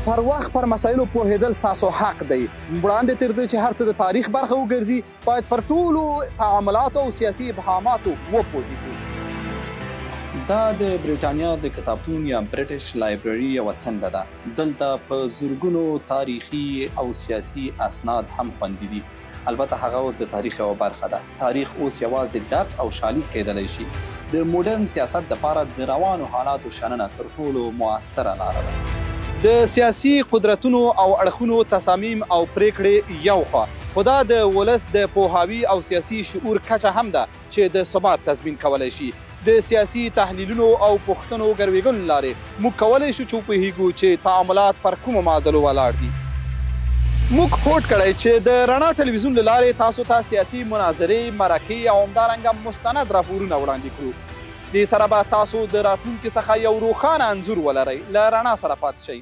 پر وخت پر مسایلو پوهېدل ستاسو حق دی. وړاندې تر دې چې هر څه د تاریخ برخه وګرځي باید پر ټولو تعاملاتو او سیاسي ابهاماتو وپوهېږو. دا د بریټانیا د کتابتون یا برټش لایبرري یوه څنډه ده. دلته په زرګونو تاریخي او سیاسي اسناد هم خوندي دي. البته هغه اوس د تاریخ یوه برخه ده. تاریخ اوس یوازې درس او شالید کیدلی شي. د موډرن سیاست دپاره د روانو حالاتو شننه تر ټولو مؤثره لاره ده. د سیاسي قدرتونو او اړخونو تصامیم او پریکړې یو خوا، خو دا د ولس د پوهاوي او سیاسي شعور کچه هم ده چې د ثبات تضمین کولی شي. د سیاسي تحلیلونو او پوښتنو ګروېږنو لارې موږ کولی شو چې وپوهیږو چې تعاملات پر کومو معادلو ولاړ دي. موږ هوډ کړی چې د رڼا ټلویزیون له لارې تاسو ته سیاسي مناظرې، مرکې او همدارنګه مستند راپورونه وړاندې کړو. دې سره به تاسو د راتلونکي څخه یو روښانه انځور ولرئ. له رڼا سره پاتې شئ.